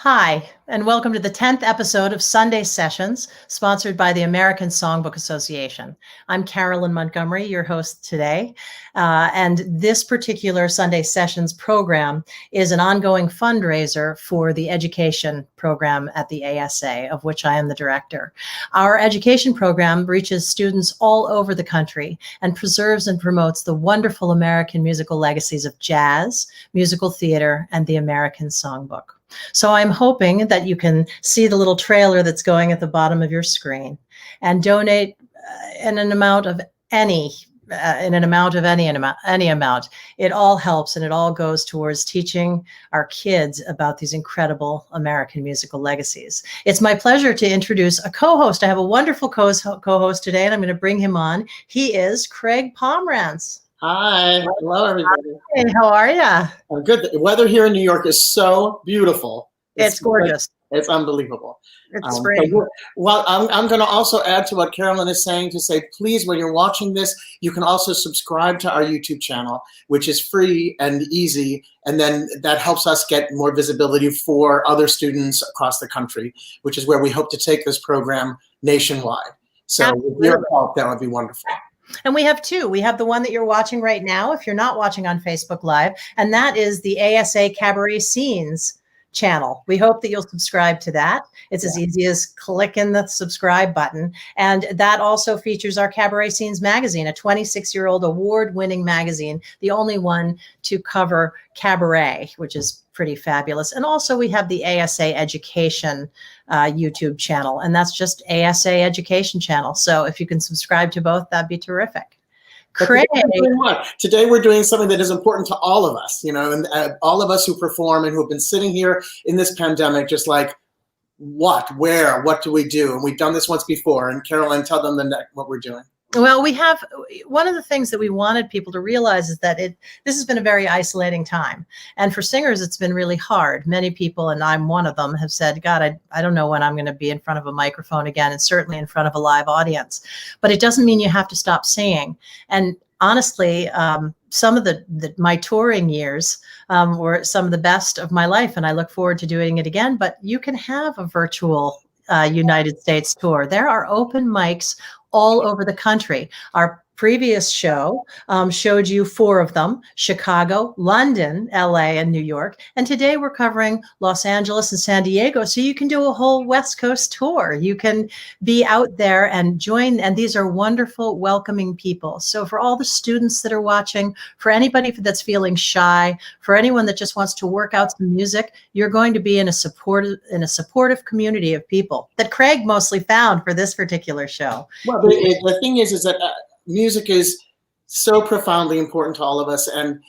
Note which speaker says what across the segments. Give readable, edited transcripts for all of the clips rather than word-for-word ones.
Speaker 1: Hi, and welcome to the 10th episode of Sunday Sessions, sponsored by the American Songbook Association. I'm Carolyn Montgomery, your host today, and this particular Sunday Sessions program is an ongoing fundraiser for the education program at the ASA, of which I am the director. Our education program reaches students all over the country and preserves and promotes the wonderful American musical legacies of jazz, musical theater, and the American Songbook. So I'm hoping that you can see the little trailer that's going at the bottom of your screen and donate in an amount of any amount. It all helps, and it all goes towards teaching our kids about these incredible American musical legacies. It's my pleasure to introduce a co-host. I have a wonderful co-host today, and I'm going to bring him on. He is Craig Pomranz.
Speaker 2: Hi. Hello, everybody.
Speaker 1: Hey, how are you?
Speaker 2: I'm good. The weather here in New York is so beautiful.
Speaker 1: It's gorgeous.
Speaker 2: It's unbelievable.
Speaker 1: It's spring.
Speaker 2: Well, I'm going to also add to what Carolyn is saying to say, please, when you're watching this, you can also subscribe to our YouTube channel, which is free and easy. And then that helps us get more visibility for other students across the country, which is where we hope to take this program nationwide. So with your help, that would be wonderful.
Speaker 1: And we have two. We have the one that you're watching right now, if you're not watching on Facebook Live, and that is the ASA Cabaret Scenes channel. We hope that you'll subscribe to that. It's as easy as clicking the subscribe button. And that also features our Cabaret Scenes magazine, a 26-year-old award-winning magazine, the only one to cover cabaret, which is pretty fabulous. And also we have the ASA Education YouTube channel, and that's just ASA Education channel. So if you can subscribe to both, that'd be terrific. Craig.
Speaker 2: Today we're doing something that is important to all of us, and all of us who perform and who have been sitting here in this pandemic, just like, what do we do? And we've done this once before. And Caroline, tell them what we're doing.
Speaker 1: Well, we have one of the things that we wanted people to realize is that this has been a very isolating time. And for singers, it's been really hard. Many people, and I'm one of them, have said, God, I don't know when I'm going to be in front of a microphone again, and certainly in front of a live audience. But it doesn't mean you have to stop singing. And honestly, some of my touring years were some of the best of my life, and I look forward to doing it again. But you can have a virtual United States tour. There are open mics all over the country. Our previous show showed you 4 of them: Chicago, London, LA, and New York. And today we're covering Los Angeles and San Diego. So you can do a whole West Coast tour. You can be out there and join. And these are wonderful, welcoming people. So for all the students that are watching, for anybody that's feeling shy, for anyone that just wants to work out some music, you're going to be in a supportive community of people that Craig mostly found for this particular show.
Speaker 2: Well, the thing is that music is so profoundly important to all of us, and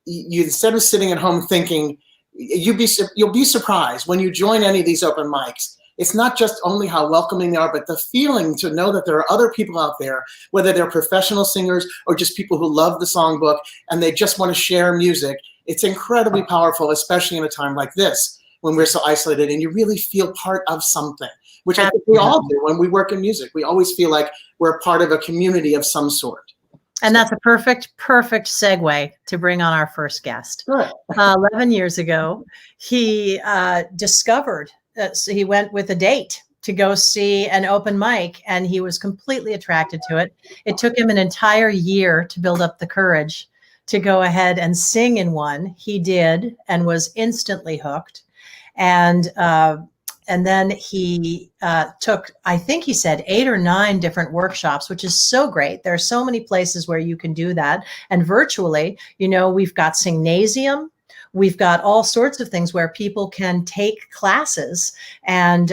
Speaker 2: you, instead of sitting at home thinking, you'll be surprised when you join any of these open mics. It's not just only how welcoming they are, but the feeling to know that there are other people out there, whether they're professional singers or just people who love the songbook and they just want to share music. It's incredibly powerful, especially in a time like this when we're so isolated and you really feel part of something, which I think we all do when we work in music. We always feel like we're a part of a community of some sort.
Speaker 1: And that's a perfect segue to bring on our first guest.
Speaker 2: Right.
Speaker 1: 11 years ago, he discovered, so he went with a date to go see an open mic, and he was completely attracted to it. It took him an entire year to build up the courage to go ahead and sing in one. He did, and was instantly hooked. And then he took, I think he said 8 or 9 different workshops, which is so great. There are so many places where you can do that. And virtually, we've got Singnasium. We've got all sorts of things where people can take classes. And,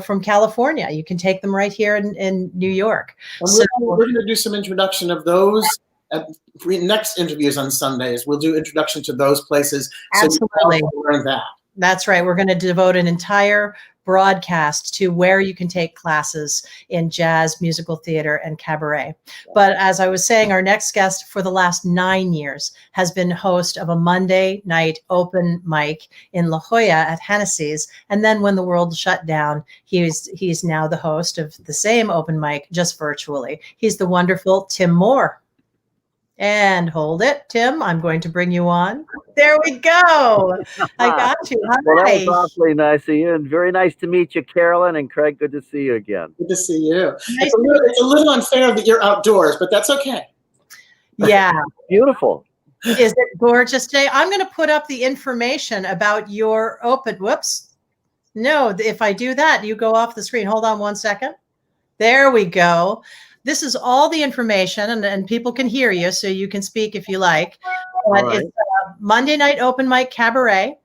Speaker 1: from California, you can take them right here in New York.
Speaker 2: And we're going to do some introduction of those at next interviews on Sundays. We'll do introduction to those places.
Speaker 1: Absolutely.
Speaker 2: So you can learn that.
Speaker 1: That's right. We're going to devote an entire broadcast to where you can take classes in jazz, musical theater, and cabaret. But as I was saying, our next guest for the last 9 years has been host of a Monday night open mic in La Jolla at Hennessy's. And then when the world shut down, he's now the host of the same open mic, just virtually. He's the wonderful Tim Moore. And hold it, Tim. I'm going to bring you on. There we go. I got you. Hi.
Speaker 3: Well, that was awfully nice of you, and very nice to meet you, Carolyn, and Craig. Good to see you again.
Speaker 2: Good to see you.
Speaker 1: Nice
Speaker 2: It's a little unfair that you're outdoors, but that's okay.
Speaker 1: Yeah.
Speaker 3: Beautiful.
Speaker 1: Is it gorgeous today? I'm going to put up the information about your open. Whoops. No, if I do that, you go off the screen. Hold on one second. There we go. This is all the information, and people can hear you, so you can speak if you like. But
Speaker 3: Right.
Speaker 1: it's Monday night open mic cabaret.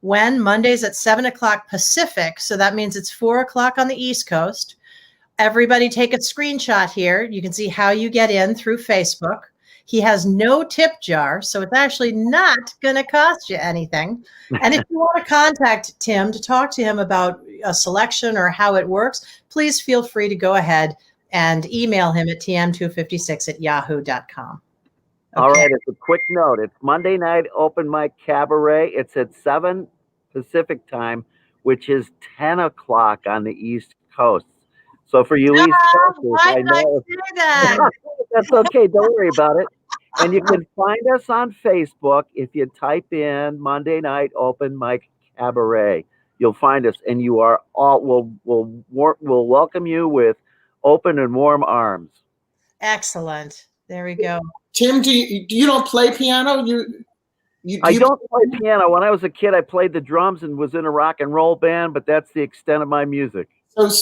Speaker 1: When Mondays at 7:00 Pacific, so that means it's 4:00 on the East Coast. Everybody take a screenshot here. You can see how you get in through Facebook. He has no tip jar, so it's actually not going to cost you anything. And if you want to contact Tim to talk to him about a selection or how it works, please feel free to go ahead and email him at tm256@yahoo.com.
Speaker 3: All right. It's a quick note. It's Monday night open mic cabaret. It's at 7 Pacific time, which is 10:00 on the East Coast. So for you East Coasters, I know
Speaker 1: that.
Speaker 3: that's okay. Don't worry about it. And you can find us on Facebook if you type in Monday night open mic cabaret. You'll find us, and you are all we'll welcome you with open and warm arms.
Speaker 1: Excellent. There we go.
Speaker 2: Tim, do you don't play piano?
Speaker 3: I don't play piano. When I was a kid, I played the drums and was in a rock and roll band, but that's the extent of my music.
Speaker 2: So there's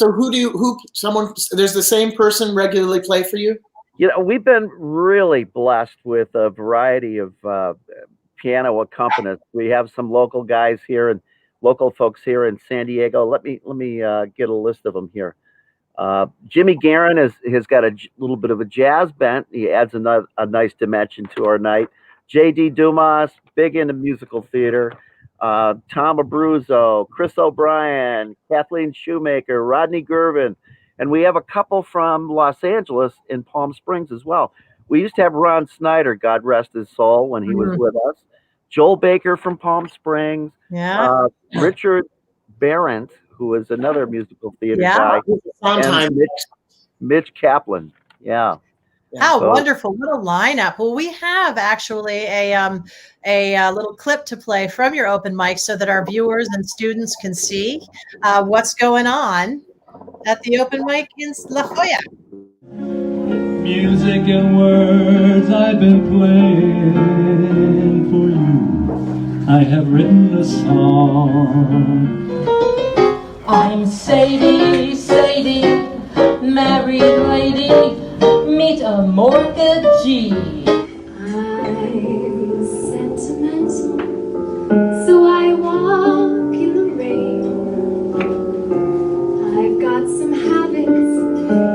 Speaker 2: the same person regularly play for you?
Speaker 3: You know, we've been really blessed with a variety of piano accompanist. We have some local guys here and local folks here in San Diego. Let me get a list of them here. Jimmy Guerin has got a little bit of a jazz bent. He adds a nice dimension to our night. J.D. Dumas, big into musical theater. Tom Abruzzo, Chris O'Brien, Kathleen Shoemaker, Rodney Gervin. And we have a couple from Los Angeles in Palm Springs as well. We used to have Ron Snyder, God rest his soul, when he was with us. Joel Baker from Palm Springs.
Speaker 1: Yeah.
Speaker 3: Richard Barrett, who is another musical theater guy. And Mitch Kaplan. Yeah.
Speaker 1: How wonderful. What a lineup. Well, we have actually a little clip to play from your open mic so that our viewers and students can see what's going on at the open mic in La Jolla.
Speaker 4: Music and words I've been playing for you. I have written a song. I'm Sadie, married lady, meet a mortgagee.
Speaker 5: I'm sentimental, so I walk in the rain. I've got some habits,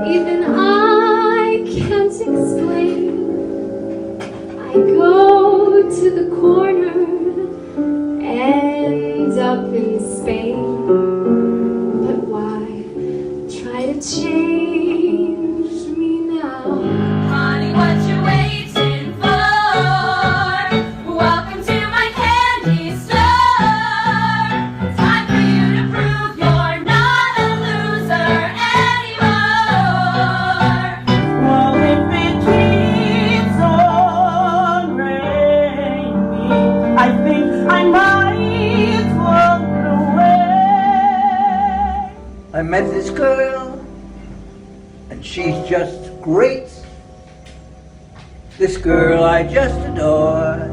Speaker 5: even I can't explain. I go to the corner, end up in Spain. But why try to change me now?
Speaker 6: Honey, what you waiting for? Welcome to my candy store. Time for you to prove you're not a loser anymore.
Speaker 4: Well, if it keeps on raining, I think I might float away.
Speaker 7: I met this girl, and she's just great. This girl I just adore.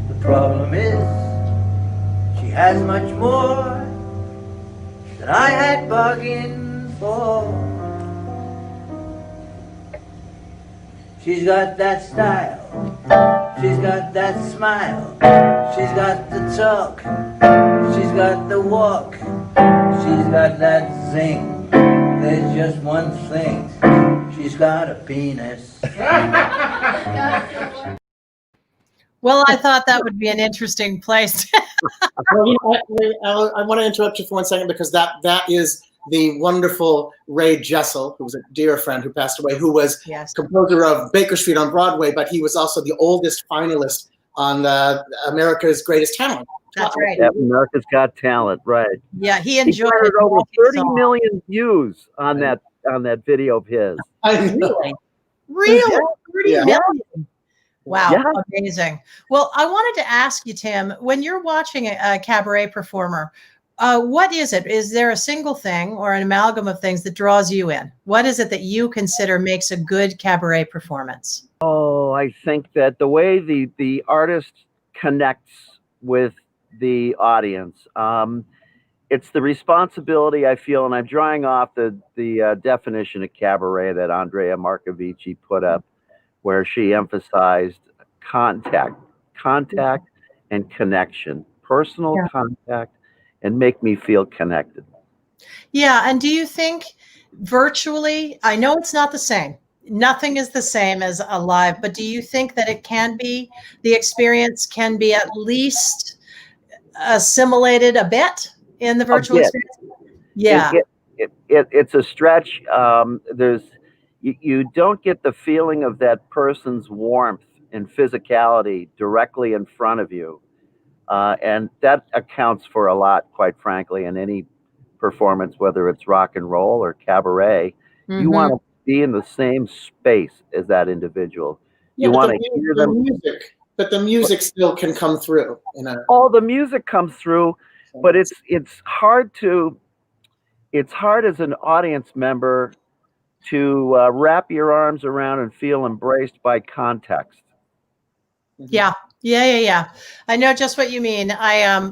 Speaker 7: The problem is, she has much more than I had bargained for. She's got that style, she's got that smile, she's got the talk, she's got the walk, she's got that zing. There's just one thing, she's got a penis.
Speaker 1: Well, I thought that would be an interesting place.
Speaker 2: Well, I want to interrupt you for 1 second because that is the wonderful Ray Jessel, who was a dear friend who passed away, who was composer of Baker Street on Broadway, but he was also the oldest finalist on America's Greatest Talent.
Speaker 1: That's right.
Speaker 3: Yeah, America's Got Talent, right?
Speaker 1: Yeah, he enjoyed
Speaker 3: He
Speaker 1: it.
Speaker 3: over 30 million views on that video of his.
Speaker 2: I know.
Speaker 1: Really? Really? 30
Speaker 2: Yeah.
Speaker 1: million. Wow,
Speaker 3: Yeah.
Speaker 1: amazing. Well, I wanted to ask you, Tim, when you're watching a cabaret performer, what is it? Is there a single thing or an amalgam of things that draws you in? What is it that you consider makes a good cabaret performance?
Speaker 3: Oh, I think that the way the artist connects with the audience, it's the responsibility I feel, and I'm drawing off the definition of cabaret that Andrea Marcovici put up, where she emphasized contact and connection, personal
Speaker 1: Yeah.
Speaker 3: contact, and make me feel connected.
Speaker 1: Yeah, and do you think virtually, I know it's not the same. Nothing is the same as a live, but do you think that it can be, the experience can be at least assimilated a bit in the virtual
Speaker 3: bit.
Speaker 1: experience? Yeah.
Speaker 3: It's a stretch. You don't get the feeling of that person's warmth and physicality directly in front of you, and that accounts for a lot, quite frankly, in any performance, whether it's rock and roll or cabaret. You want to be in the same space as that individual.
Speaker 2: Yeah,
Speaker 3: You
Speaker 2: but
Speaker 3: want to hear
Speaker 2: the
Speaker 3: them.
Speaker 2: music, but the music still can come through.
Speaker 3: All the music comes through, but it's hard as an audience member to wrap your arms around and feel embraced by context.
Speaker 1: Yeah. I know just what you mean.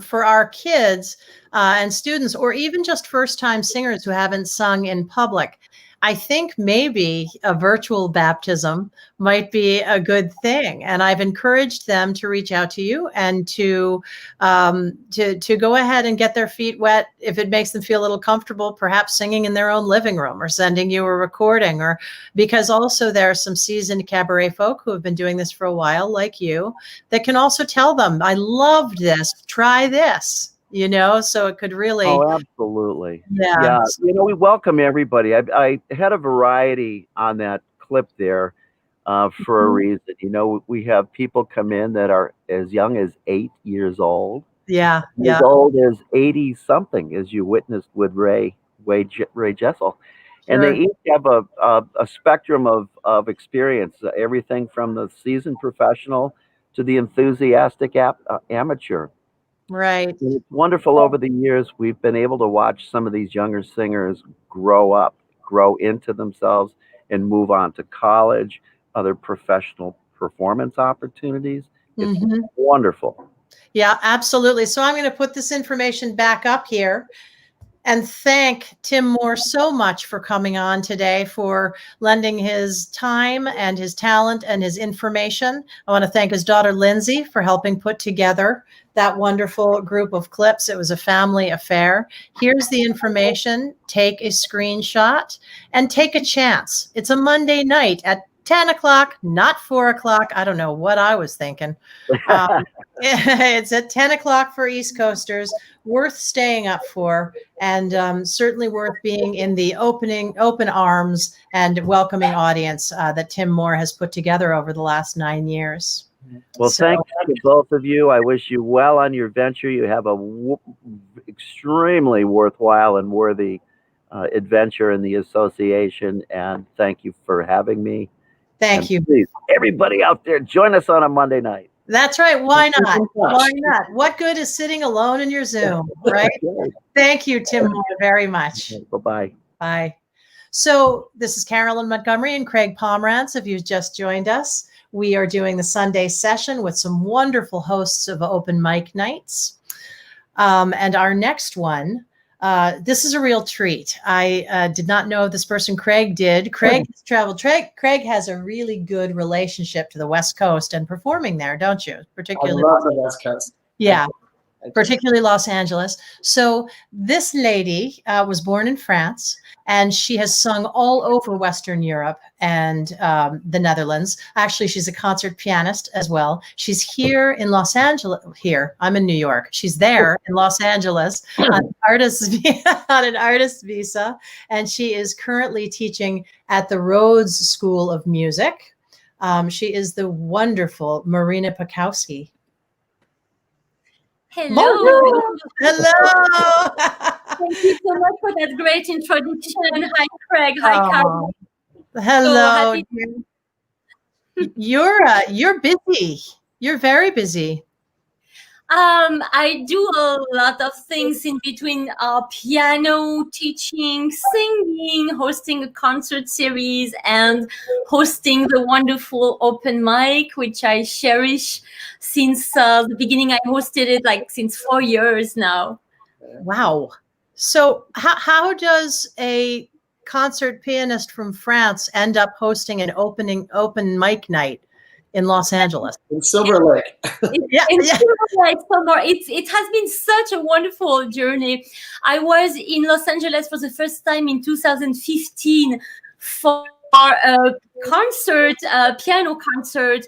Speaker 1: For our kids and students, or even just first-time singers who haven't sung in public, I think maybe a virtual baptism might be a good thing. And I've encouraged them to reach out to you and to go ahead and get their feet wet if it makes them feel a little comfortable, perhaps singing in their own living room or sending you a recording, or because also there are some seasoned cabaret folk who have been doing this for a while, like you, that can also tell them, I loved this, try this. So it could really.
Speaker 3: Oh, absolutely.
Speaker 1: Yeah.
Speaker 3: We welcome everybody. I had a variety on that clip there for a reason. We have people come in that are as young as 8 years old.
Speaker 1: Yeah.
Speaker 3: As old as 80 something, as you witnessed with Ray Jessel. And they each have a spectrum of experience, everything from the seasoned professional to the enthusiastic amateur.
Speaker 1: Right.
Speaker 3: And it's wonderful over the years. We've been able to watch some of these younger singers grow into themselves and move on to college, other professional performance opportunities. It's wonderful.
Speaker 1: Yeah, absolutely. So I'm going to put this information back up here and thank Tim Moore so much for coming on today, for lending his time and his talent and his information. I want to thank his daughter, Lindsay, for helping put together that wonderful group of clips. It was a family affair. Here's the information. Take a screenshot and take a chance. It's a Monday night at 10 o'clock, not 4 o'clock. I don't know what I was thinking. It's at 10 o'clock for East Coasters, worth staying up for, and certainly worth being in the open arms and welcoming audience that Tim Moore has put together over the last 9 years.
Speaker 3: Well, thanks to both of you. I wish you well on your venture. You have a extremely worthwhile and worthy adventure in the association, and thank you for having me.
Speaker 1: Thank you.
Speaker 3: Please, everybody out there, join us on a Monday night.
Speaker 1: That's right. Why not? Why not? What good is sitting alone in your Zoom, right? Thank you, Tim Moore, very much.
Speaker 3: Bye-bye.
Speaker 1: Bye. So this is Carolyn Montgomery and Craig Pomranz. If you've just joined us, we are doing the Sunday session with some wonderful hosts of Open Mic nights. And our next one, this is a real treat. I did not know this person. Craig did. Craig has traveled. Craig has a really good relationship to the West Coast and performing there, don't you? Particularly,
Speaker 2: I love the West Coast.
Speaker 1: Yeah, particularly Los Angeles. So this lady was born in France, and she has sung all over Western Europe and the Netherlands. Actually, she's a concert pianist as well. She's here in Los Angeles. Here, I'm in New York. She's there in Los Angeles on an artist visa, and she is currently teaching at the Rhodes School of Music. She is the wonderful Marina Pacowski.
Speaker 8: Hello.
Speaker 1: Hello.
Speaker 8: Thank you so much for that great introduction. Hi, Craig. Hi, Carol.
Speaker 1: Hello.
Speaker 8: So
Speaker 1: You're busy. You're very busy.
Speaker 9: I do a lot of things in between piano teaching, singing, hosting a concert series, and hosting the wonderful open mic, which I cherish since the beginning. I hosted it like since 4 years now.
Speaker 1: Wow. So how does a concert pianist from France end up hosting an open mic night in Los Angeles?
Speaker 2: In Silver Lake.
Speaker 1: Yeah.
Speaker 9: It has been such a wonderful journey. I was in Los Angeles for the first time in 2015 for a concert, a piano concert.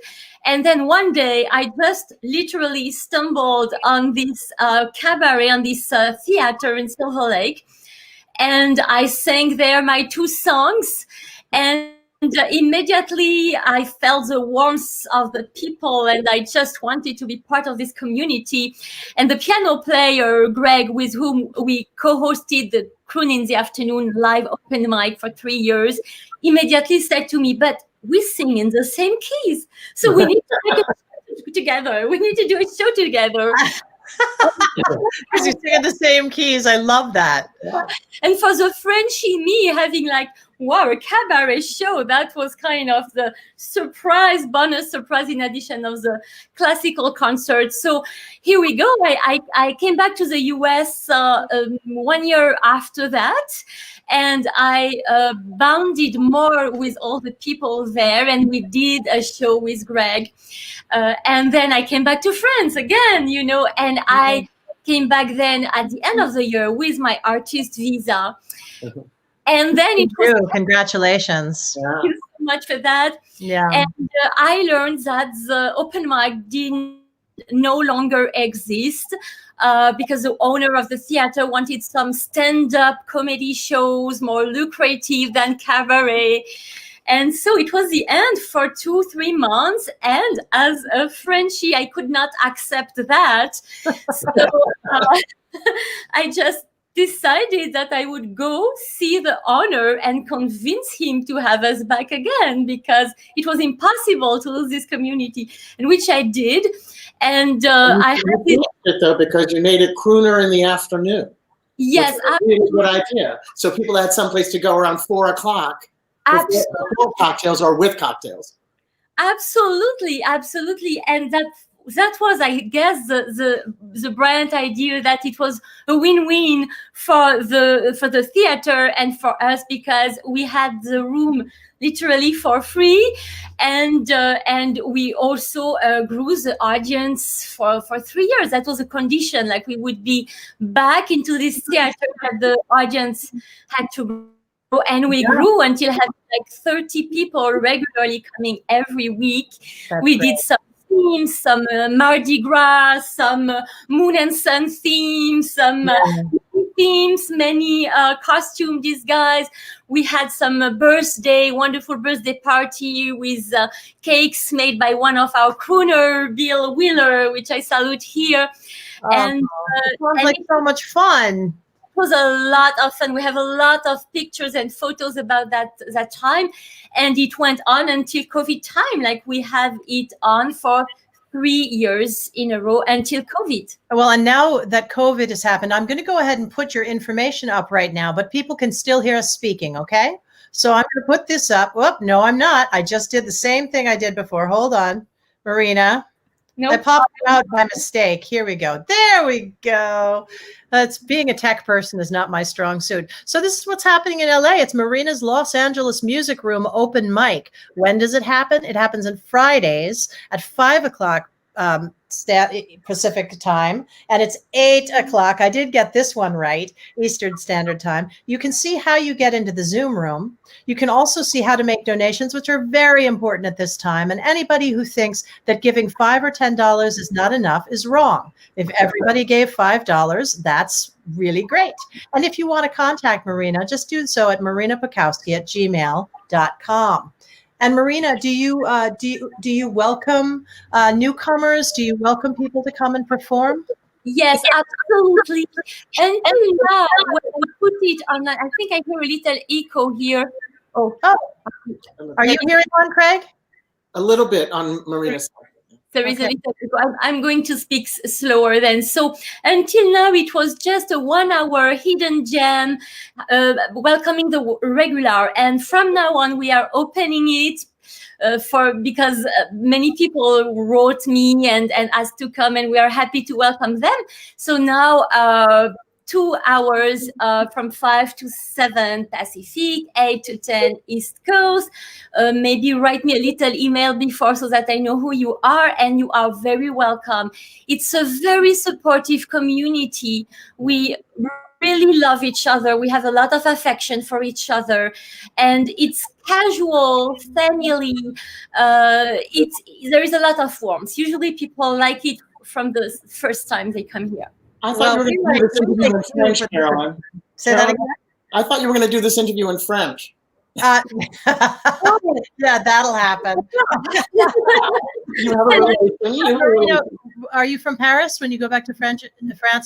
Speaker 9: And then one day I just literally stumbled on this cabaret, on this theater in Silver Lake. And I sang there my 2 songs. And immediately I felt the warmth of the people, and I just wanted to be part of this community. And the piano player, Greg, with whom we co-hosted the Croon in the Afternoon live open mic for 3 years, immediately said to me, but we sing in the same keys. So we need to make a show together. We need to do a show together.
Speaker 1: Because you sing in the same keys. I love that.
Speaker 9: And for the Frenchie me, having like, wow, a cabaret show, that was kind of the bonus surprise in addition of the classical concert. So here we go. I came back to the US 1 year after that, and I bonded more with all the people there, and we did a show with Greg. And then I came back to France again, and I came back then at the end of the year with my artist visa. And then it was
Speaker 1: congratulations.
Speaker 9: Thank you so much for that.
Speaker 1: Yeah.
Speaker 9: And I learned that the open mic no longer exist because the owner of the theater wanted some stand-up comedy shows more lucrative than cabaret. And so it was the end for 2-3 months. And as a Frenchie, I could not accept that. So I just decided that I would go see the owner and convince him to have us back again, because it was impossible to lose this community, and which I did. And I had
Speaker 2: it though, because you made it Crooner in the Afternoon.
Speaker 9: Yes,
Speaker 2: absolutely. Good idea. So people had someplace to go around 4 o'clock.
Speaker 9: Absolutely.
Speaker 2: Before cocktails or with cocktails.
Speaker 9: Absolutely, absolutely, and that was, I guess, the brilliant idea, that it was a win-win for the theater and for us, because we had the room literally for free, and we also grew the audience for 3 years. That was a condition, like we would be back into this theater, that the audience had to grow. And we grew until having like 30 people regularly coming every week. We did some themes, some Mardi Gras, some Moon and Sun themes, some themes, many costume disguise. We had some wonderful birthday party with cakes made by one of our crooner, Bill Wheeler, which I salute here.
Speaker 1: And it sounds like so much fun.
Speaker 9: It was a lot of fun. We have a lot of pictures and photos about that time, and it went on until COVID time. Like we have it on for 3 years in a row until COVID.
Speaker 1: Well, and now that COVID has happened, I'm going to go ahead and put your information up right now, but people can still hear us speaking, okay? So I'm going to put this up. Oh, no, I'm not. I just did the same thing I did before. Hold on, Marina.
Speaker 9: Nope.
Speaker 1: I popped it out by mistake. Here we go. There we go. Being a tech person is not my strong suit. So this is what's happening in LA. It's Marina's Los Angeles Music Room open mic. When does it happen? It happens on Fridays at 5 o'clock Pacific time, and it's 8 o'clock. I did get this one right, Eastern Standard Time. You can see how you get into the Zoom room. You can also see how to make donations, which are very important at this time. And anybody who thinks that giving $5 or $10 is not enough is wrong. If everybody gave $5, that's really great. And if you want to contact Marina, just do so at marinapacowski@gmail.com. And Marina, do you welcome newcomers? Do you welcome people to come and perform?
Speaker 9: Yes, absolutely. And now, when we put it on, I think I hear a little echo here.
Speaker 1: Oh. Are you hearing one, Craig?
Speaker 2: a little bit on Marina's side.
Speaker 9: There is a little. I'm going to speak slower then. So until now, it was just a 1 hour hidden gem, welcoming the regular. And from now on, we are opening it because many people wrote me and asked to come, and we are happy to welcome them. So now 2 hours from 5 to 7 Pacific, 8 to 10 East Coast. Maybe write me a little email before so that I know who you are, and you are very welcome. It's a very supportive community. We really love each other. We have a lot of affection for each other, and it's casual, family. There is a lot of warmth. Usually people like it from the first time they come here.
Speaker 2: I thought you were going to do this interview in French, Caroline.
Speaker 1: Say that again?
Speaker 2: I thought you were going to do this interview in French.
Speaker 1: Yeah, that'll happen.
Speaker 2: You have a relation.
Speaker 1: Are you from Paris? When you go back to France,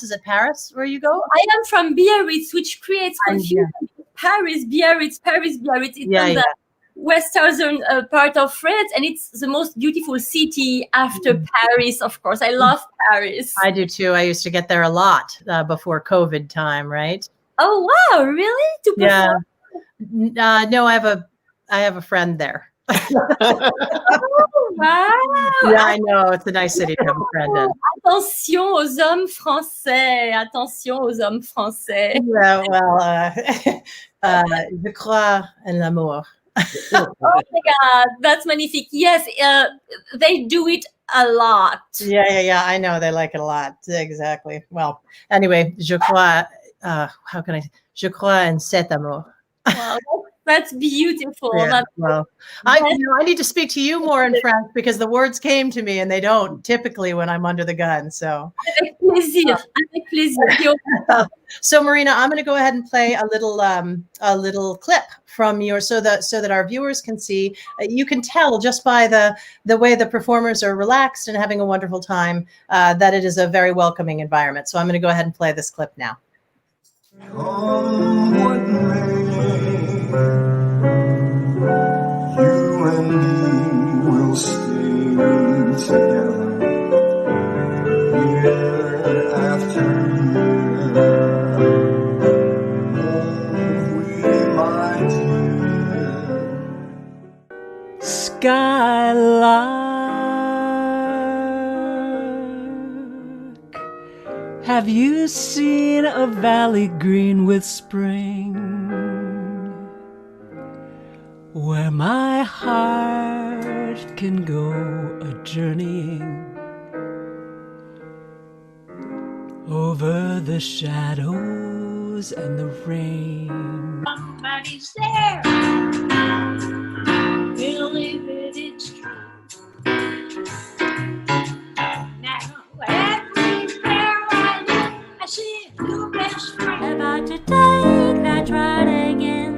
Speaker 1: is it Paris where you go?
Speaker 9: I am from Biarritz, which creates confusion. Paris, Biarritz. It's in the western part of France, and it's the most beautiful city after Paris, of course. I love Paris.
Speaker 1: I do too. I used to get there a lot before COVID time, right?
Speaker 9: Oh wow, really? To perform?
Speaker 1: Yeah. No, I have a friend there.
Speaker 9: Oh, wow.
Speaker 1: Yeah, I know. It's a nice city to have a friend in.
Speaker 9: Attention aux hommes français. Attention aux hommes français.
Speaker 1: Yeah, well, je crois en l'amour.
Speaker 9: Oh my God, that's magnifique. Yes, they do it a lot.
Speaker 1: Yeah. I know they like it a lot. Exactly. Well, anyway, je crois. How can I? Je crois en cet amour.
Speaker 9: Wow, that's beautiful.
Speaker 1: Yeah, well, I need to speak to you more in French because the words came to me and they don't typically when I'm under the gun. So,
Speaker 9: avec plaisir.
Speaker 1: So Marina, I'm going to go ahead and play a little clip from your so that our viewers can see. You can tell just by the way the performers are relaxed and having a wonderful time that it is a very welcoming environment. So I'm going to go ahead and play this clip now.
Speaker 10: Come what may, you and me will stay together year after year. Won't we, my dear?
Speaker 11: Skylark, have you seen a valley green with spring, where my heart can go a-journeying over the shadows and the rain?
Speaker 4: Somebody's there. Believe it, it's true. Now, everywhere I look, I see a new best friend.
Speaker 6: About to take that ride again.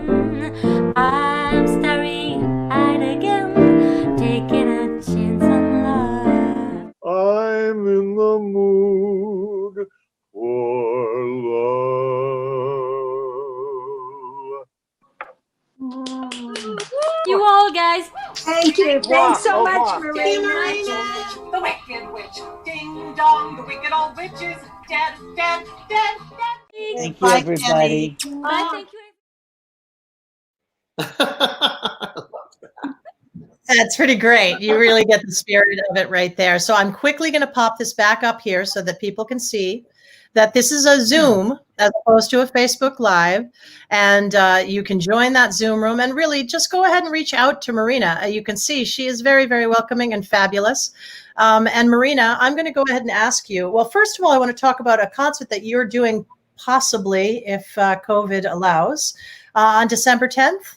Speaker 6: I'm starry-eyed again, taking a chance on love.
Speaker 10: I'm in the mood for love.
Speaker 9: You all guys.
Speaker 8: Thank you. Thanks so much, Marina.
Speaker 4: The wicked witch, ding dong, the wicked old witch is dead, dead, dead, dead.
Speaker 11: Thank you, everybody.
Speaker 9: Bye, thank you.
Speaker 1: That's pretty great. You really get the spirit of it right there. So I'm quickly going to pop this back up here so that people can see that this is a Zoom as opposed to a Facebook Live. And you can join that Zoom room and really just go ahead and reach out to Marina. You can see she is very, very welcoming and fabulous. And Marina, I'm going to go ahead and ask you, well, first of all, I want to talk about a concert that you're doing possibly, if COVID allows, on December 10th.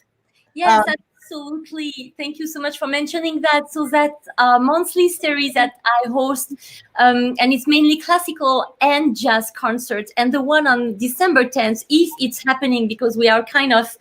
Speaker 9: Yes, absolutely. Thank you so much for mentioning that. So that monthly series that I host, and it's mainly classical and jazz concerts. And the one on December 10th, if it's happening, because we are kind of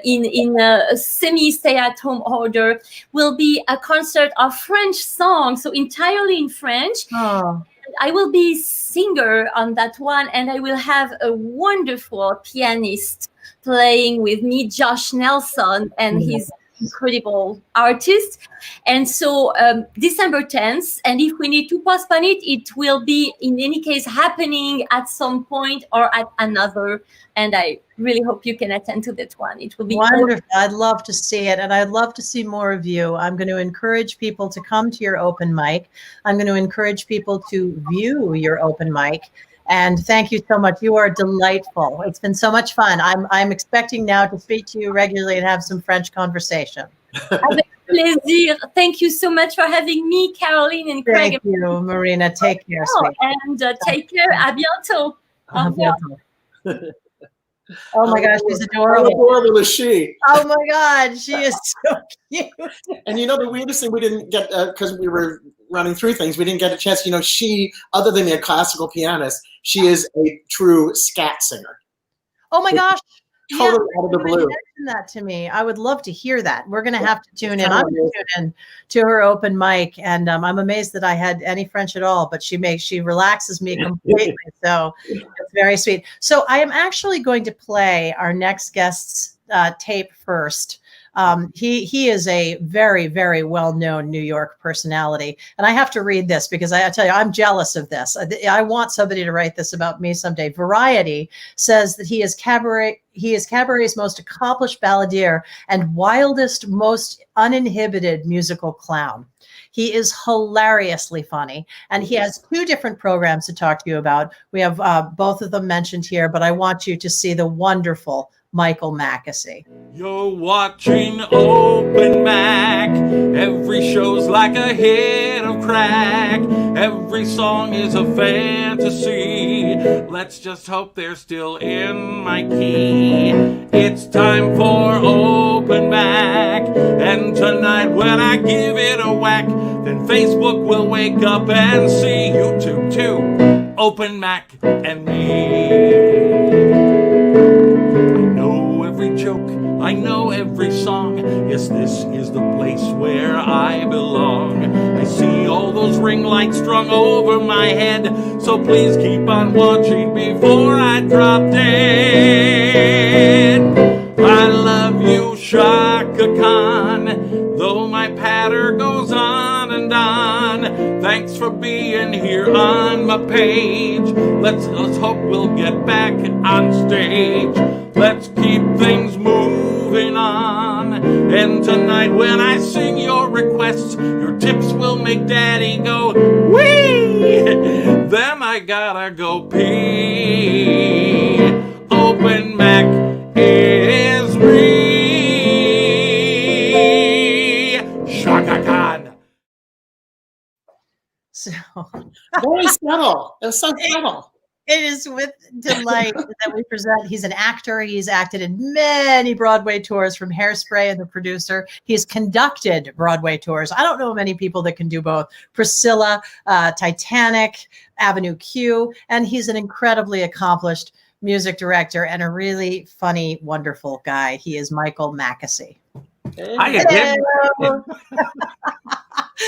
Speaker 9: in a semi-stay-at-home order, will be a concert of French songs, so entirely in French.
Speaker 1: Oh.
Speaker 9: I will be singer on that one, and I will have a wonderful pianist playing with me, Josh Nelson, and his incredible artist. And so December 10th, and if we need to postpone it, it will be in any case happening at some point or at another. And I really hope you can attend to that one. It will be
Speaker 1: wonderful. I'd love to see it, and I'd love to see more of you. I'm going to encourage people to come to your open mic. I'm going to encourage people to view your open mic. And thank you so much. You are delightful. It's been so much fun. I'm expecting now to speak to you regularly and have some French conversation.
Speaker 9: Avec plaisir. Thank you so much for having me, Caroline and Craig.
Speaker 1: Thank you, Marina. Take care, sweet.
Speaker 9: And take care. À bientôt. Au revoir.
Speaker 1: Oh my gosh, she's adorable.
Speaker 2: How adorable is she?
Speaker 1: Oh my God, she is so cute.
Speaker 2: And you know, the weirdest thing we didn't get, because we were running through things, we didn't get a chance, you know, she, other than a classical pianist, she is a true scat singer.
Speaker 1: Oh my gosh.
Speaker 2: Totally out of the blue.
Speaker 1: Mention that to me. I would love to hear that. We're going to have to tune in. I'm going to tune in to her open mic, and I'm amazed that I had any French at all. But she relaxes me completely. So it's very sweet. So I am actually going to play our next guest's tape first. He is a very, very well-known New York personality. And I have to read this because I tell you, I'm jealous of this. I want somebody to write this about me someday. Variety says that he is Cabaret's most accomplished balladeer and wildest, most uninhibited musical clown. He is hilariously funny, and he has 2 different programs to talk to you about. We have both of them mentioned here, but I want you to see the wonderful Michael McAssey.
Speaker 12: You're watching Open Mac. Every show's like a hit of crack. Every song is a fantasy. Let's just hope they're still in my key. It's time for Open Mac. And tonight when I give it a whack, then Facebook will wake up and see YouTube too. Open Mac and me. Joke, I know every song. Yes, this is the place where I belong. I see all those ring lights strung over my head, so please keep on watching before I drop dead. I love you, Shaka Khan, though my patter goes on and on. Thanks for being here on my page. Let's hope we'll get back on stage. Let's keep things moving on. And tonight when I sing your requests, your tips will make Daddy go, wee! Then I gotta go pee. Open Mac is me. Shaka Khan.
Speaker 1: So
Speaker 2: very subtle. It was so subtle.
Speaker 1: It is with delight that we present. He's an actor. He's acted in many Broadway tours, from Hairspray and The Producer. He's conducted Broadway tours. I don't know many people that can do both. Priscilla, Titanic, Avenue Q, and he's an incredibly accomplished music director and a really funny, wonderful guy. He is Michael McAssey.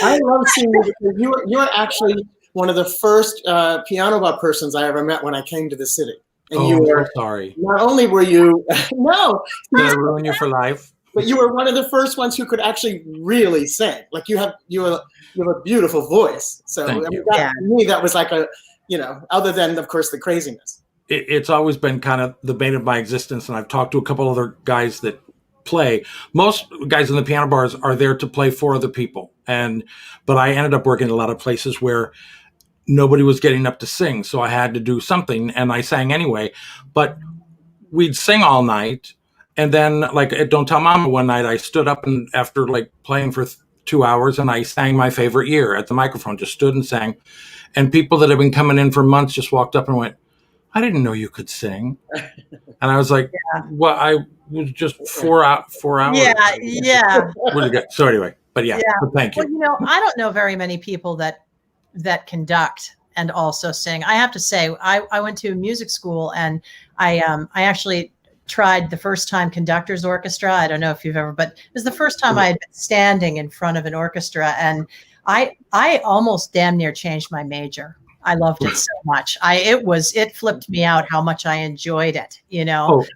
Speaker 2: I love seeing you because you are actually one of the first piano bar persons I ever met when I came to the city. And you were
Speaker 12: sorry.
Speaker 2: Not only were you no,
Speaker 12: did I ruin you for life?
Speaker 2: But you were one of the first ones who could actually really sing. Like you have a beautiful voice. So I mean, to me, that was like a, other than of course the craziness.
Speaker 12: It's always been kind of the bane of my existence, and I've talked to a couple other guys that play. Most guys in the piano bars are there to play for other people, but I ended up working in a lot of places where nobody was getting up to sing, so I had to do something, and I sang anyway. But we'd sing all night, and then, like at Don't Tell Mama one night, I stood up and after like playing for 2 hours, and I sang My Favorite Year at the microphone, just stood and sang. And people that had been coming in for months just walked up and went, I didn't know you could sing. And I was like, well, I was just 4 hours.
Speaker 1: Yeah.
Speaker 12: Really good. So anyway, but but thank you.
Speaker 1: Well, I don't know very many people that conduct and also sing. I have to say, I went to music school, and I actually tried the first time conductor's orchestra. I don't know if you've ever, but it was the first time I had been standing in front of an orchestra, and I almost damn near changed my major. I loved it so much. It flipped me out how much I enjoyed it,
Speaker 12: Oh,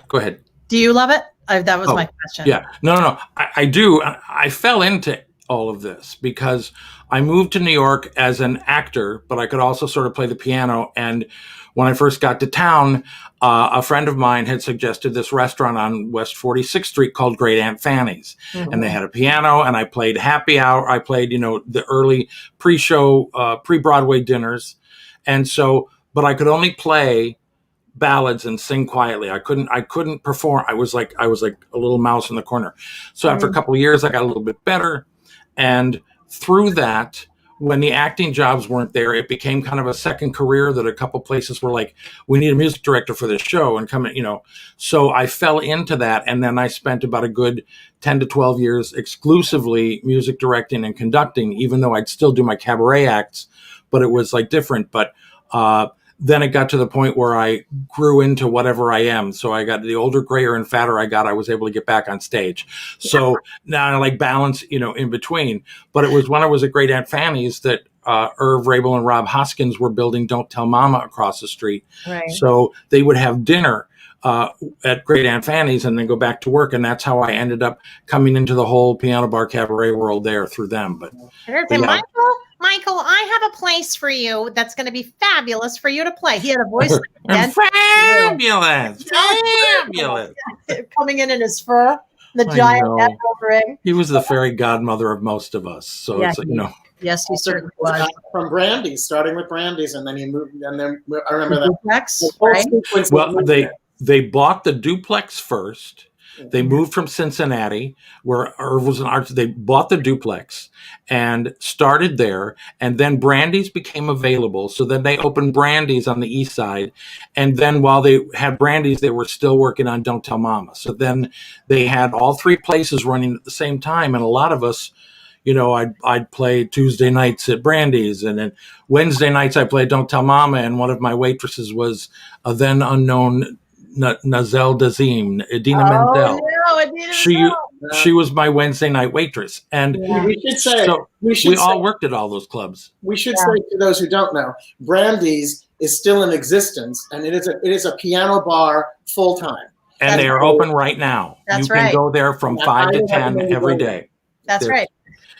Speaker 12: go ahead.
Speaker 1: Do you love it? That was
Speaker 12: Oh,
Speaker 1: my question.
Speaker 12: Yeah, no. I do. I fell into all of this because I moved to New York as an actor, but I could also sort of play the piano. And when I first got to town, a friend of mine had suggested this restaurant on West 46th Street called Great Aunt Fanny's. And they had a piano, and I played happy hour. I played, the early pre-show, pre-Broadway dinners. And so, but I could only play ballads and sing quietly. I couldn't perform. I was like a little mouse in the corner. So after a couple of years, I got a little bit better. And through that, when the acting jobs weren't there, it became kind of a second career that a couple places were like, we need a music director for this show and come in, So I fell into that. And then I spent about a good 10 to 12 years exclusively music directing and conducting, even though I'd still do my cabaret acts, but it was like different. But, then it got to the point where I grew into whatever I am. So I got the older, grayer, and fatter I was able to get back on stage. So now I like balance, in between. But it was when I was at Great Aunt Fanny's that Irv Rabel and Rob Hoskins were building Don't Tell Mama across the street.
Speaker 1: Right.
Speaker 12: So they would have dinner at Great Aunt Fanny's and then go back to work. And that's how I ended up coming into the whole piano bar cabaret world there through them. But yeah.
Speaker 13: Michael, I have a place for you that's going to be fabulous for you to play. He had a voice like
Speaker 12: Fabulous.
Speaker 1: Coming in his fur, the giant head covering.
Speaker 12: He was the fairy godmother of most of us. So
Speaker 1: Yeah,
Speaker 12: it's
Speaker 1: Yes, he certainly was.
Speaker 2: From Brandy's, starting with Brandy's, and then he moved, and then I remember that.
Speaker 1: Duplex,
Speaker 2: the whole
Speaker 1: right?
Speaker 2: sequence
Speaker 12: Well,
Speaker 2: was-
Speaker 12: they bought the duplex first. They moved from Cincinnati, where Irv was an artist. They bought the duplex and started there. And then Brandy's became available. So then they opened Brandy's on the east side. And then while they had Brandy's, they were still working on Don't Tell Mama. So then they had all three places running at the same time. And a lot of us, I'd play Tuesday nights at Brandy's, and then Wednesday nights I played Don't Tell Mama. And one of my waitresses was a then unknown Nazel Dazim, Idina Menzel. She was my Wednesday night waitress, and
Speaker 2: we should say
Speaker 12: we all worked at all those clubs.
Speaker 2: We should say to those who don't know, Brandy's is still in existence, and it is a piano bar full time.
Speaker 12: And they are open right now.
Speaker 1: That's
Speaker 12: you can
Speaker 1: right.
Speaker 12: go there from 5 to 10 every day.
Speaker 1: That's right.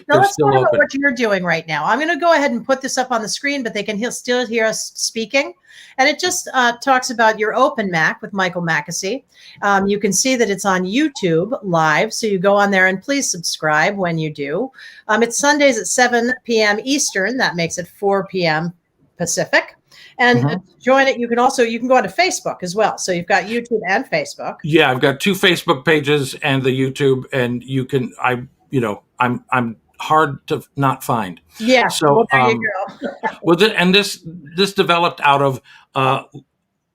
Speaker 1: Now let's talk about what you're doing right now. I'm going to go ahead and put this up on the screen, but they can still hear us speaking. And it just talks about your OpenMic with Michael McAssey. You can see that it's on YouTube live. So you go on there and please subscribe when you do. It's Sundays at 7 p.m. Eastern. That makes it 4 p.m. Pacific. And to join it, you can go onto Facebook as well. So you've got YouTube and Facebook.
Speaker 12: Yeah, I've got 2 Facebook pages and the YouTube, and you can, I'm hard to not find.
Speaker 1: Yeah.
Speaker 12: So
Speaker 1: there you go.
Speaker 12: this developed out of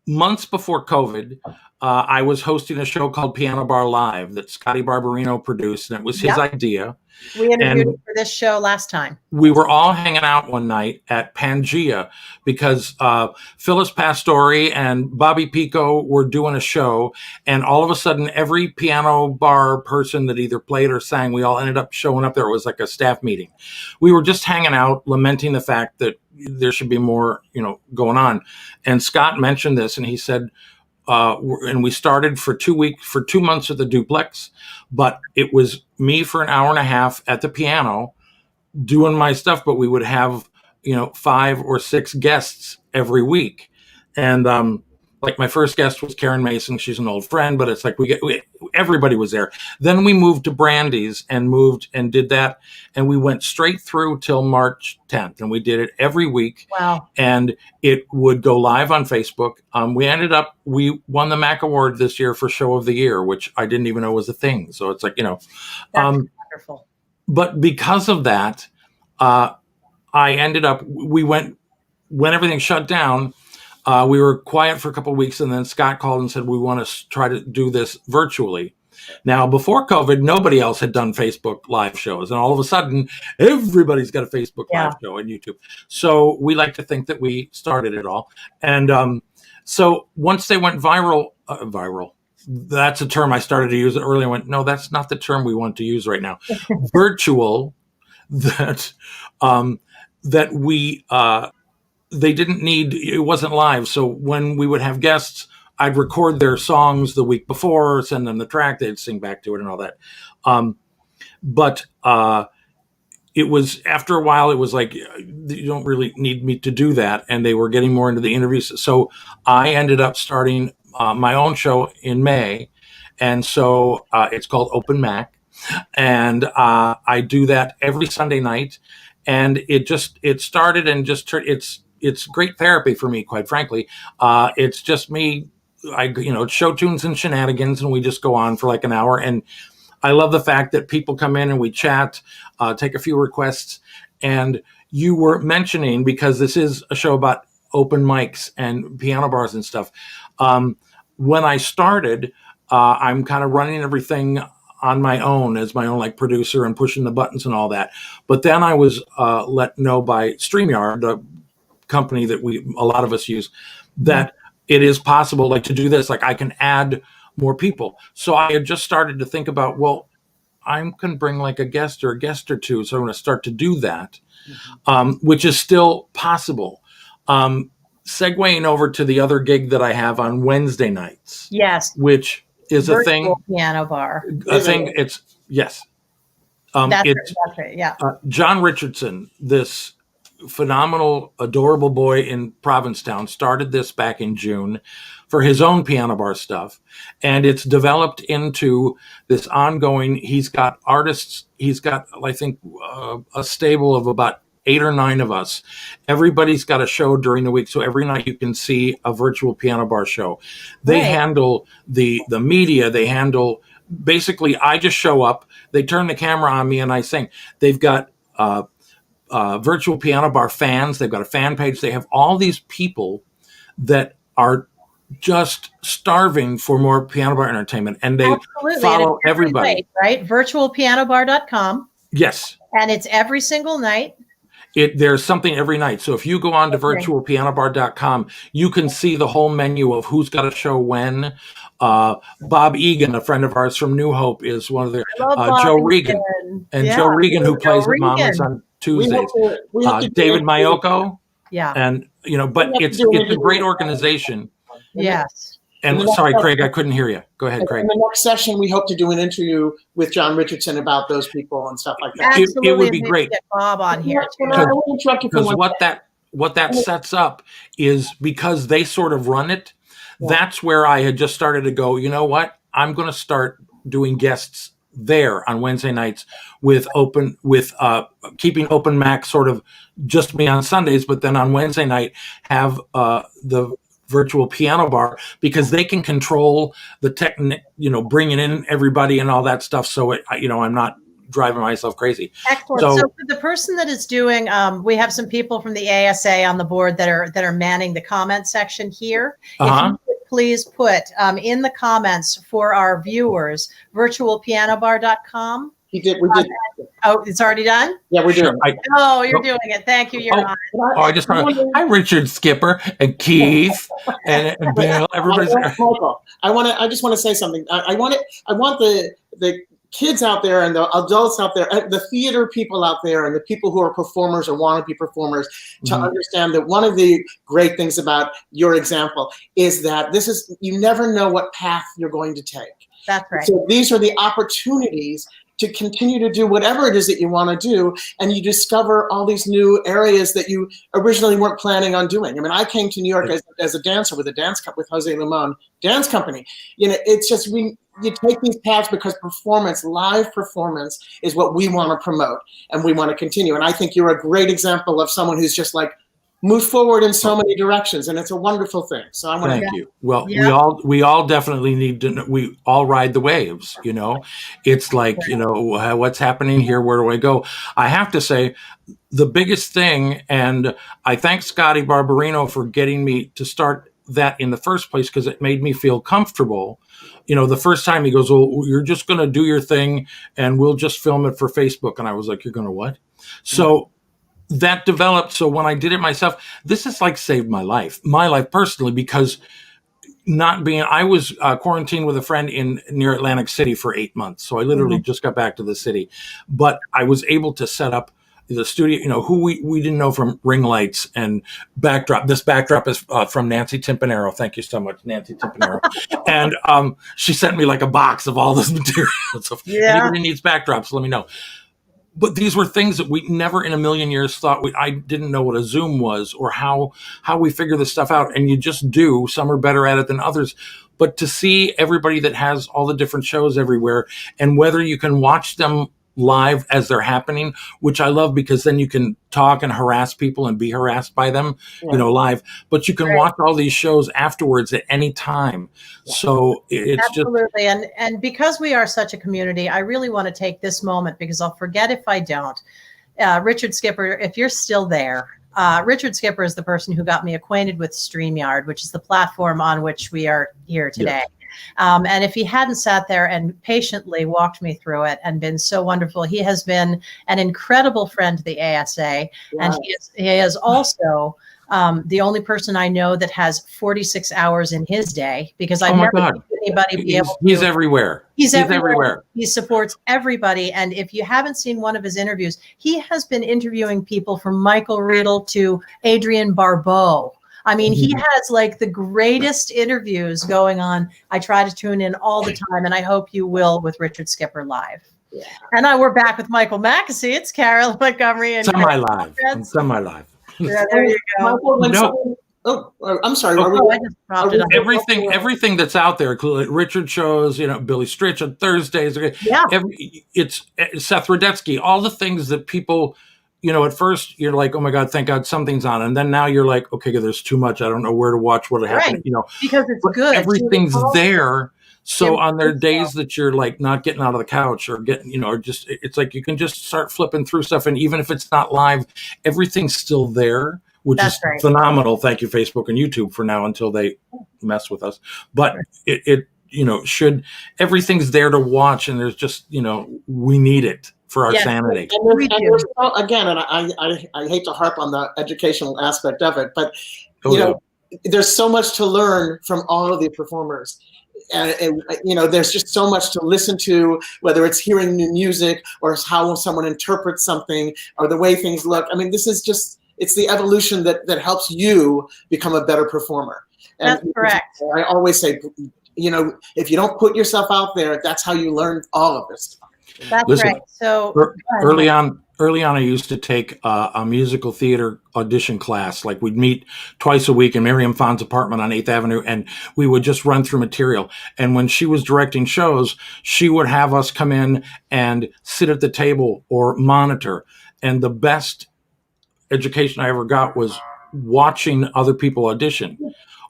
Speaker 12: months before COVID. I was hosting a show called Piano Bar Live that Scotty Barbarino produced, and it was his idea.
Speaker 1: We interviewed him for this show last time.
Speaker 12: We were all hanging out one night at Pangea because Phyllis Pastore and Bobby Pico were doing a show, and all of a sudden, every piano bar person that either played or sang, we all ended up showing up there. It was like a staff meeting. We were just hanging out, lamenting the fact that there should be more, going on. And Scott mentioned this, and he said, and we started for 2 months at the duplex, but it was me for an hour and a half at the piano doing my stuff, but we would have, 5 or 6 guests every week. And, like my first guest was Karen Mason. She's an old friend, but it's like everybody was there. Then we moved to Brandy's and did that. And we went straight through till March 10th, and we did it every week.
Speaker 1: Wow.
Speaker 12: And it would go live on Facebook. We won the Mac Award this year for Show of the Year, which I didn't even know was a thing. So it's like,
Speaker 1: That's wonderful.
Speaker 12: But because of that, I ended up, when everything shut down, we were quiet for a couple of weeks, and then Scott called and said, we want to try to do this virtually. Now, before COVID, nobody else had done Facebook live shows. And all of a sudden, everybody's got a Facebook live show and YouTube. So we like to think that we started it all. And so once they went viral, that's a term I started to use it earlier. I went, no, that's not the term we want to use right now. Virtual, they didn't need, it wasn't live. So when we would have guests, I'd record their songs the week before, send them the track, they'd sing back to it and all that. But it was, after a while, it was like, you don't really need me to do that. And they were getting more into the interviews. So I ended up starting my own show in May. And so it's called OpenMic. And I do that every Sunday night. And it started and just turned, it's great therapy for me, quite frankly. It's just me, it's show tunes and shenanigans, and we just go on for like an hour. And I love the fact that people come in and we chat, take a few requests. And you were mentioning, because this is a show about open mics and piano bars and stuff. When I started, I'm kind of running everything on my own as my own like producer and pushing the buttons and all that. But then I was let know by StreamYard, the company that a lot of us use, that it is possible like to do this. Like I can add more people. So I had just started to think about, well, I can bring like a guest or two. So I'm going to start to do that, which is still possible. Segueing over to the other gig that I have on Wednesday nights.
Speaker 1: Yes.
Speaker 12: Which is
Speaker 1: Virtual
Speaker 12: a thing.
Speaker 1: Piano bar.
Speaker 12: A thing. It's yes.
Speaker 1: That's right. Yeah.
Speaker 12: John Richardson, this phenomenal, adorable boy in Provincetown, started this back in June for his own piano bar stuff. And it's developed into this ongoing, he's got artists, he's got, I think, a stable of about 8 or 9 of us. Everybody's got a show during the week. So every night you can see a virtual piano bar show. They handle the media. They handle, basically, I just show up, they turn the camera on me and I sing. They've got virtual piano bar fans. They've got a fan page. They have all these people that are just starving for more piano bar entertainment, and they follow everybody.
Speaker 1: Night, right? Virtualpianobar.com.
Speaker 12: Yes.
Speaker 1: And it's every single night.
Speaker 12: There's something every night. So if you go on to virtualpianobar.com, you can see the whole menu of who's got a show when. Bob Egan, a friend of ours from New Hope, is one of the Joe Regan. And Joe Regan, who plays at Mama's on Tuesdays. David Mayoko.
Speaker 1: Yeah.
Speaker 12: And, but it's a great organization.
Speaker 1: Yes.
Speaker 12: And sorry, Craig, I couldn't hear you. Go ahead, Craig.
Speaker 2: In the next session, we hope to do an interview with John Richardson about those people and stuff like that.
Speaker 1: Absolutely.
Speaker 12: It would be great.
Speaker 1: Get Bob on here.
Speaker 12: Because what that sets up is, because they sort of run it, that's where I had just started to go, you know what? I'm going to start doing guests there on Wednesday nights with keeping OpenMic sort of just me on Sundays, but then on Wednesday night have the virtual piano bar, because they can control the bringing in everybody and all that stuff. So I'm not driving myself crazy.
Speaker 1: Excellent. So for the person that is doing, we have some people from the ASA on the board that are manning the comment section here. If you could please put in the comments for our viewers, virtualpianobar.com.
Speaker 2: We did.
Speaker 1: Oh, it's already done?
Speaker 2: Yeah, we're doing it.
Speaker 1: You're doing it. Thank you. You're on.
Speaker 12: I just want hi, Richard Skipper and Keith and Bill. Everybody's
Speaker 2: Michael, I just want to say something. I want the kids out there and the adults out there, the theater people out there, and the people who are performers or want to be performers to understand that one of the great things about your example is that you never know what path you're going to take.
Speaker 1: That's right.
Speaker 2: So these are the opportunities to continue to do whatever it is that you want to do, and you discover all these new areas that you originally weren't planning on doing. I mean, I came to New York as a dancer with with Jose Limon Dance Company. It's just you take these paths because live performance is what we want to promote and we want to continue. And I think you're a great example of someone who's just like moved forward in so many directions, and it's a wonderful thing. So I want to
Speaker 12: thank you. Well, we all definitely need to. We all ride the waves. It's like what's happening here. Where do I go? I have to say, the biggest thing, and I thank Scotty Barbarino for getting me to start that in the first place, because it made me feel comfortable. The first time he goes, "Well, you're just going to do your thing, and we'll just film it for Facebook," and I was like, "You're going to what?" So. That developed. So when I did it myself, this has saved my life personally, because I was quarantined with a friend near Atlantic City for 8 months. So I literally just got back to the city, but I was able to set up the studio, you know, who we didn't know from ring lights and backdrop. This backdrop is from Nancy Timpanaro. Thank you so much, Nancy Timpanaro. And she sent me like a box of all this material. So if anybody needs backdrops, let me know. But these were things that we never in a million years thought I didn't know what a Zoom was or how we figure this stuff out. And you just do. Some are better at it than others. But to see everybody that has all the different shows everywhere and whether you can watch them live as they're happening, which I love because then you can talk and harass people and be harassed by them, you know, live, but you can watch all these shows afterwards at any time. So it's
Speaker 1: absolutely. And because we are such a community, I really want to take this moment because I'll forget if I don't. Richard Skipper, if you're still there, Richard Skipper is the person who got me acquainted with StreamYard, which is the platform on which we are here today. Yes. And if he hadn't sat there and patiently walked me through it and been so wonderful, he has been an incredible friend to the ASA. Wow. And he is also the only person I know that has 46 hours in his day because I've never seen anybody be able to.
Speaker 12: He's everywhere.
Speaker 1: He's everywhere. He supports everybody. And if you haven't seen one of his interviews, he has been interviewing people from Michael Riddle to Adrienne Barbeau. I mean, he has like the greatest interviews going on. I try to tune in all the time, and I hope you will with Richard Skipper live. Yeah. And we're back with Michael McAssey. It's Carol Montgomery and
Speaker 12: semi-live.
Speaker 1: Yeah, there you go.
Speaker 2: I'm sorry.
Speaker 12: Everything that's out there, Richard shows, you know, Billy Stritch on Thursdays.
Speaker 1: Yeah.
Speaker 12: It's Seth Rudetsky. All the things that people. You know, at first you're like, oh my God, thank God something's on. And then now you're like, okay, there's too much. I don't know where to watch, what happened, you know.
Speaker 1: Because it's good.
Speaker 12: Everything's there. So on their days that you're like not getting out of the couch or getting, you know, or just, it's like you can just start flipping through stuff. And even if it's not live, everything's still there, which is phenomenal. Thank you, Facebook and YouTube for now until they mess with us. But it you know, everything's there to watch. And there's just, you know, we need it. For our sanity.
Speaker 2: Again, and I hate to harp on the educational aspect of it, but you know, there's so much to learn from all of the performers. And you know, there's just so much to listen to, whether it's hearing new music or how someone interprets something or the way things look. I mean, this is just, it's the evolution that helps you become a better performer. And
Speaker 1: that's correct.
Speaker 2: I always say, you know, if you don't put yourself out there, that's how you learn all of this stuff.
Speaker 1: That's right. So
Speaker 12: early on, I used to take a musical theater audition class. Like we'd meet twice a week in Miriam Fahn's apartment on 8th Avenue, and we would just run through material. And when she was directing shows, she would have us come in and sit at the table or monitor. And the best education I ever got was watching other people audition.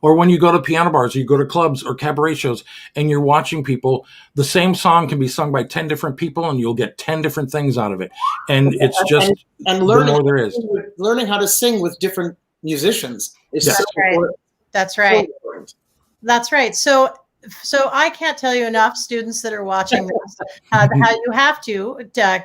Speaker 12: Or when you go to piano bars, or you go to clubs or cabaret shows, and you're watching people, the same song can be sung by 10 different people, and you'll get 10 different things out of it. And it's just
Speaker 2: and learning the more there is. Learning how to sing with different musicians is so important.
Speaker 1: That's right. That's right. So I can't tell you enough, students that are watching this, how you have to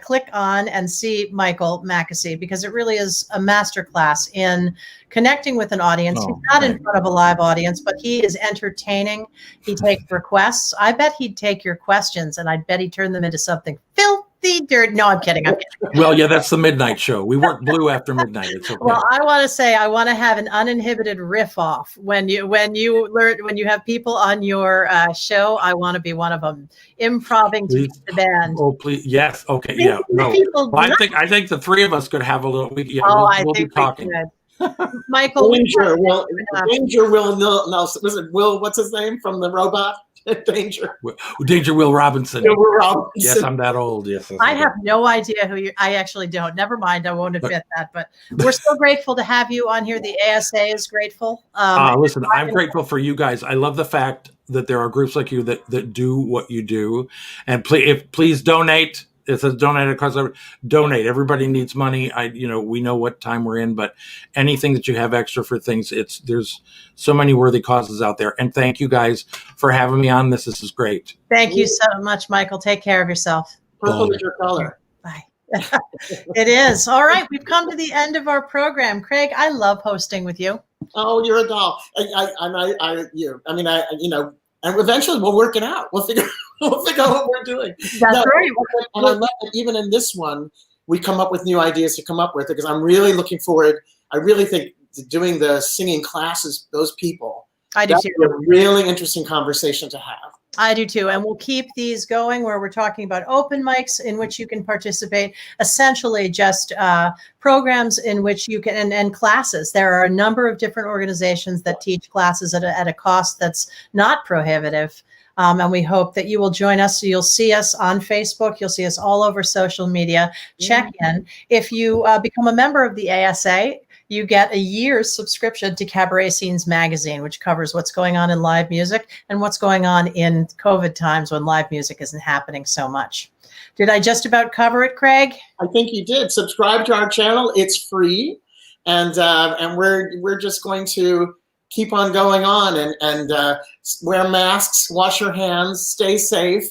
Speaker 1: click on and see Michael McAssey, because it really is a masterclass in connecting with an audience. He's not in front of a live audience, but he is entertaining. He takes requests. I bet he'd take your questions, and I bet he'd turn them into something filthy dirt. No, I'm kidding.
Speaker 12: Well, yeah, that's the midnight show. We work blue after midnight. It's okay.
Speaker 1: Well, I want to say I want to have an uninhibited riff off when you have people on your show. I want to be one of them, improving to the band.
Speaker 12: Oh, please, yes, okay, yeah. No, I think the three of us could have a little. We'll be talking.
Speaker 1: Michael,
Speaker 2: Danger Will Nelson. Was it Will? What's his name from the Robot? Danger
Speaker 12: Will Robinson.
Speaker 2: Will Robinson.
Speaker 12: Yes, I'm that old. Yes,
Speaker 1: I have no idea who you. I actually don't. Never mind. I won't admit that. But we're so grateful to have you on here. The ASA is grateful.
Speaker 12: Listen, I'm grateful for you guys. I love the fact that there are groups like you that do what you do, and please donate. It says donate because donate. Everybody needs money. We know what time we're in, but anything that you have extra for things, there's so many worthy causes out there. And thank you guys for having me on this. This is great.
Speaker 1: Thank you so much, Michael. Take care of yourself.
Speaker 2: Purple is your color.
Speaker 1: Bye. It is. All right. We've come to the end of our program. Craig, I love hosting with you.
Speaker 2: Oh, you're a doll. And eventually we'll work it out. We'll figure out what we're doing.
Speaker 1: That's right.
Speaker 2: And I love that even in this one, we come up with new ideas to come up with, because I'm really looking forward. I really think doing the singing classes, those people,
Speaker 1: I do
Speaker 2: that'd
Speaker 1: too.
Speaker 2: be a really interesting conversation to have.
Speaker 1: I do too. And we'll keep these going where we're talking about open mics in which you can participate, essentially just programs in which you can, and classes. There are a number of different organizations that teach classes at a cost that's not prohibitive. And we hope that you will join us. So you'll see us on Facebook. You'll see us all over social media. Check in. If you become a member of the ASA, you get a year's subscription to Cabaret Scenes magazine, which covers what's going on in live music and what's going on in COVID times when live music isn't happening so much. Did I just about cover it, Craig?
Speaker 2: I think you did. Subscribe to our channel. It's free. And we're just going to keep on going on and wear masks, wash your hands, stay safe,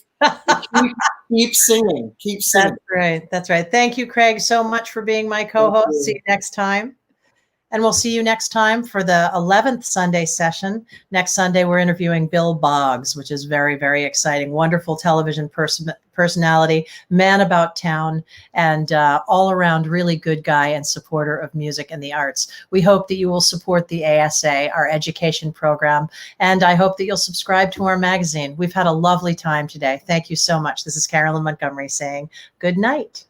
Speaker 2: keep singing, keep singing.
Speaker 1: That's right. That's right. Thank you, Craig, so much for being my co-host. See you next time. And we'll see you next time for the 11th Sunday session. Next Sunday, we're interviewing Bill Boggs, which is very, very exciting. Wonderful television personality, man about town, and all around really good guy and supporter of music and the arts. We hope that you will support the ASA, our education program, and I hope that you'll subscribe to our magazine. We've had a lovely time today. Thank you so much. This is Carolyn Montgomery saying good night.